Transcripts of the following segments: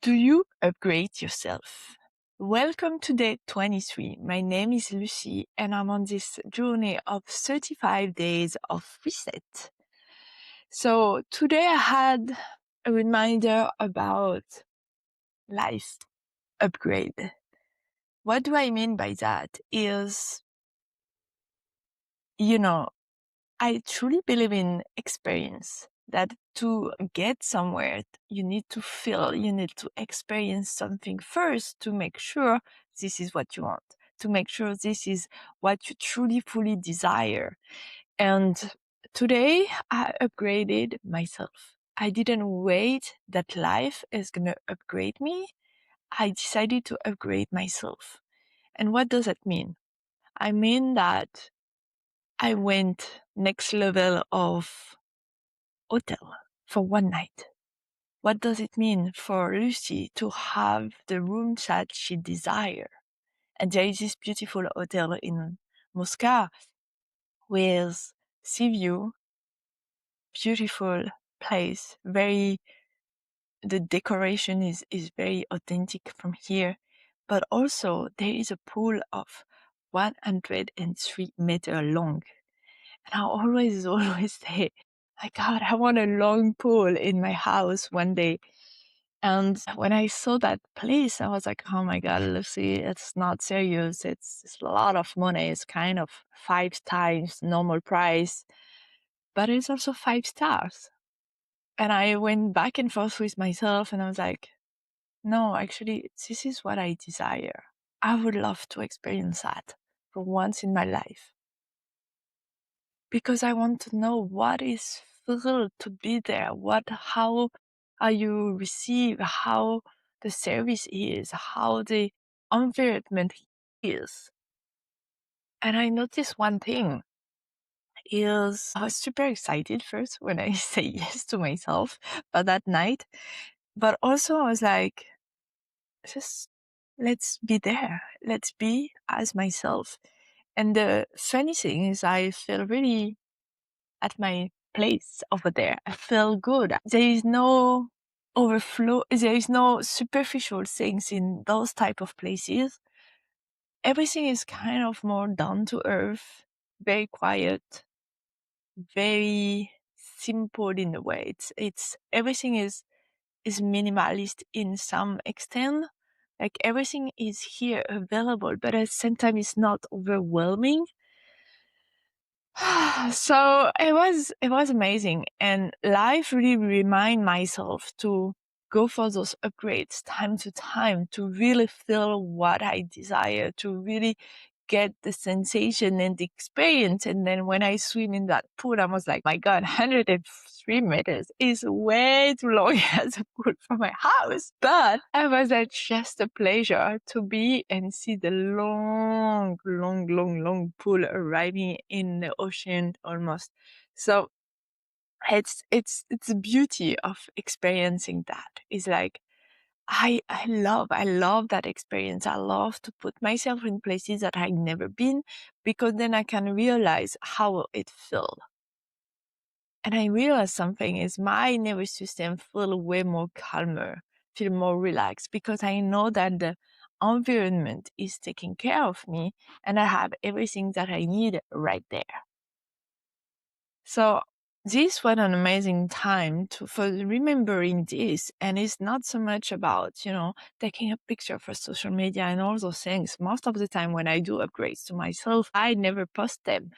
Do you upgrade yourself? Welcome to day 23. My name is Lucy and I'm on this journey of 35 days of reset. So today I had a reminder about life upgrade. What do I mean by that is, I truly believe in experience, that to get somewhere, you need to feel, you need to experience something first to make sure this is what you want, to make sure this is what you truly, fully desire. And today I upgraded myself. I didn't wait that life is going to upgrade me. I decided to upgrade myself. And what does that mean? I mean that I went next level of hotel for one night. What does it mean for Lucy to have the room that she desires? And there is this beautiful hotel in Moscow with sea view, beautiful place, the decoration is very authentic from here, but also there is a pool of 103 meters long. And I always say, my God, I want a long pool in my house one day. And when I saw that place, I was like, oh my God, Lucy, it's not serious. It's a lot of money. It's kind of 5 times normal price, but it's also 5 stars. And I went back and forth with myself and I was like, no, actually, this is what I desire. I would love to experience that for once in my life. Because I want to know what is feel to be there, how are you received, how the service is, how the environment is. And I noticed one thing is I was super excited first when I say yes to myself, but that night, but also I was like, just let's be there. Let's be as myself. And the funny thing is I feel really at my place over there. I feel good. There is no overflow. There is no superficial things in those type of places. Everything is kind of more down to earth, very quiet, very simple in a way. It's everything is minimalist in some extent. Like everything is here available, but at the same time it's not overwhelming. So it was amazing, and life really remind myself to go for those upgrades time to time, to really feel what I desire, to really get the sensation and the experience. And then when I swim in that pool, I was like, my God, 103 meters is way too long as a pool for my house. But it was just a pleasure to be and see the long pool arriving in the ocean almost. So it's the beauty of experiencing that. It's like, I love that experience. I love to put myself in places that I've never been, because then I can realize how it feels. And I realized something is my nervous system feel way more calmer, feel more relaxed, because I know that the environment is taking care of me and I have everything that I need right there. So this was an amazing time for remembering this. And it's not so much about, taking a picture for social media and all those things. Most of the time when I do upgrades to myself, I never post them,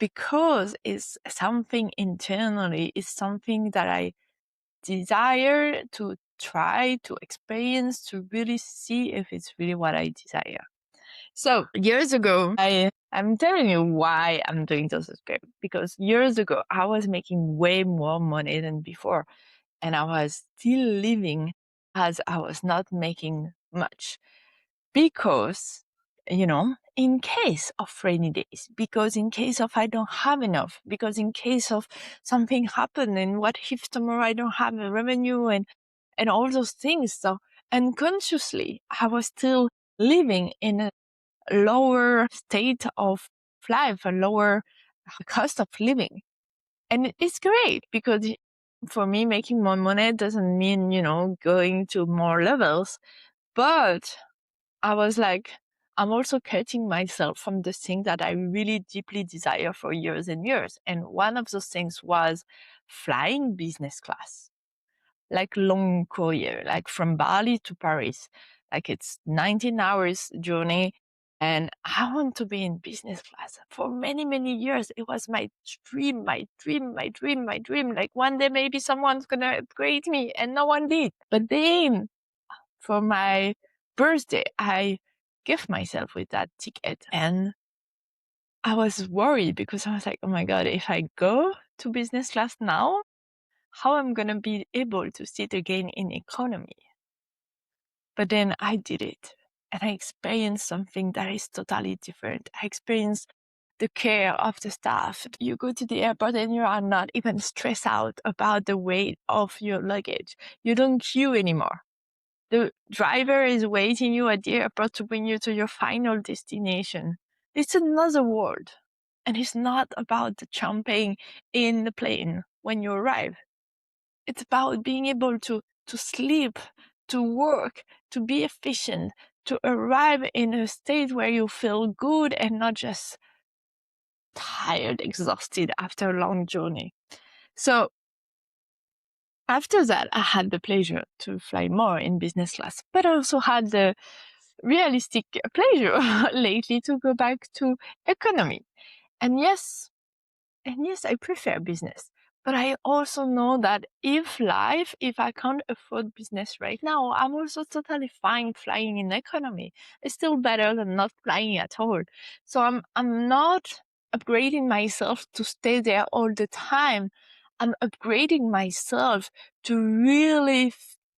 because it's something internally, it's something that I desire to try to experience, to really see if it's really what I desire. So years ago, I'm telling you why I'm doing those scripts, because years ago I was making way more money than before, and I was still living as I was not making much, because, in case of rainy days, because in case of I don't have enough, because in case of something happen, and what if tomorrow I don't have a revenue, and all those things. So unconsciously, I was still living in a lower state of life, a lower cost of living. And it's great because for me, making more money doesn't mean, going to more levels. But I was like, I'm also cutting myself from the thing that I really deeply desire for years and years. And one of those things was flying business class, like long courier, like from Bali to Paris. Like it's 19 hours journey. And I want to be in business class for many, many years. It was my dream, my dream, my dream, my dream. Like one day maybe someone's gonna upgrade me, and no one did. But then for my birthday, I gift myself with that ticket. And I was worried because I was like, oh my God, if I go to business class now, how I'm going to be able to sit again in economy. But then I did it, and I experienced something that is totally different. I experienced the care of the staff. You go to the airport and you are not even stressed out about the weight of your luggage. You don't queue anymore. The driver is waiting you at the airport to bring you to your final destination. It's another world. And it's not about the jumping in the plane when you arrive. It's about being able to sleep, to work, to be efficient, to arrive in a state where you feel good and not just tired, exhausted after a long journey. So after that, I had the pleasure to fly more in business class, but I also had the realistic pleasure lately to go back to economy. And yes, I prefer business. But I also know that if I can't afford business right now, I'm also totally fine flying in economy. It's still better than not flying at all. So I'm not upgrading myself to stay there all the time. I'm upgrading myself to really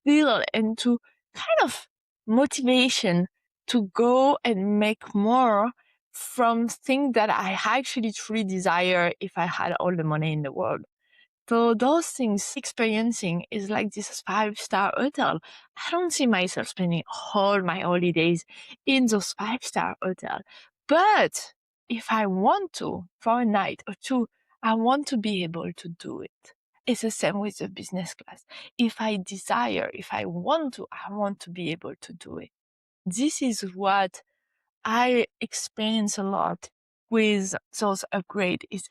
feel and to kind of motivation to go and make more from things that I actually truly desire if I had all the money in the world. So those things experiencing is like this 5-star hotel. I don't see myself spending all my holidays in those 5-star hotel. But if I want to, for a night or two, I want to be able to do it. It's the same with the business class. If I desire, if I want to be able to do it. This is what I experience a lot with those upgrade is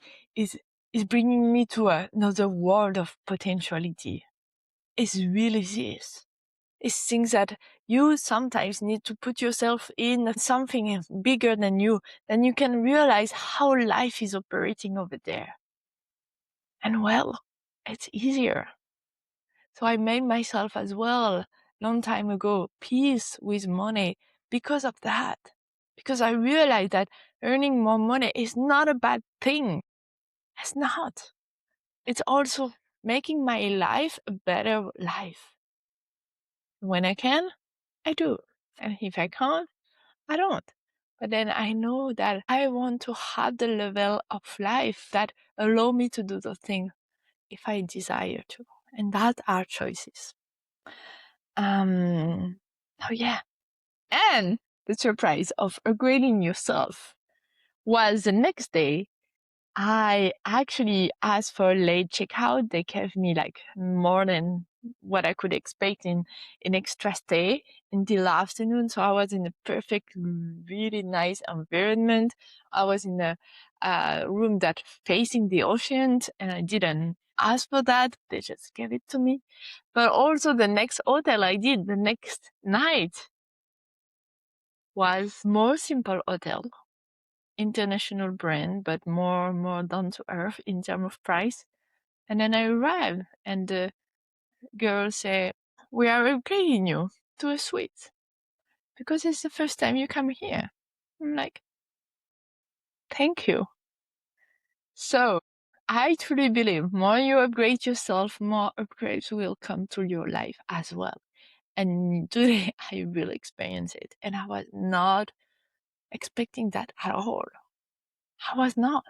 bringing me to another world of potentiality. It's really this. It's things that you sometimes need to put yourself in something bigger than you, then you can realize how life is operating over there. And well, it's easier. So I made myself as well, long time ago, peace with money because of that. Because I realized that earning more money is not a bad thing. It's not. It's also making my life a better life. When I can, I do. And if I can't, I don't. But then I know that I want to have the level of life that allow me to do the thing if I desire to. And that are choices. Oh yeah. And the surprise of upgrading yourself was the next day I actually asked for a late checkout. They gave me like more than what I could expect in extra stay until afternoon. So I was in a perfect, really nice environment. I was in a room that facing the ocean, and I didn't ask for that. They just gave it to me. But also the next hotel I did the next night was more simple hotel, international brand, but more down to earth in terms of price. And then I arrived, and the girl said, "We are upgrading you to a suite because it's the first time you come here." I'm like, "Thank you." So I truly believe more you upgrade yourself, more upgrades will come to your life as well. And today I really experienced it, and I was not expecting that at all. I was not.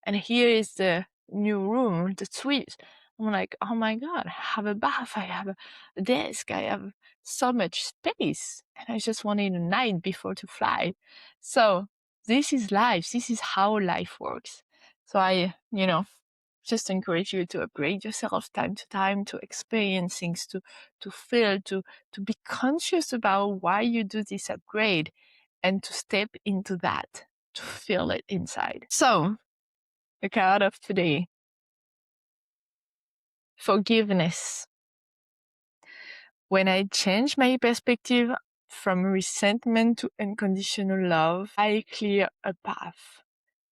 And here is the new room, the suite. I'm like, oh my God, I have a bath, I have a desk, I have so much space. And I just wanted a night before to fly. So this is life. This is how life works. So I just encourage you to upgrade yourself time to time, to experience things, to feel, to be conscious about why you do this upgrade, and to step into that, to feel it inside. So, the card of today, forgiveness. When I change my perspective from resentment to unconditional love, I clear a path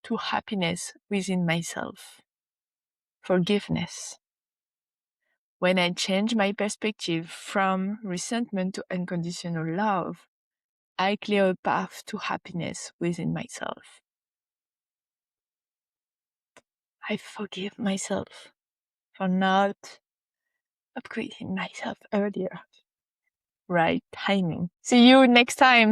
to happiness within myself. Forgiveness. When I change my perspective from resentment to unconditional love, I clear a path to happiness within myself. I forgive myself for not upgrading myself earlier. Right timing. See you next time.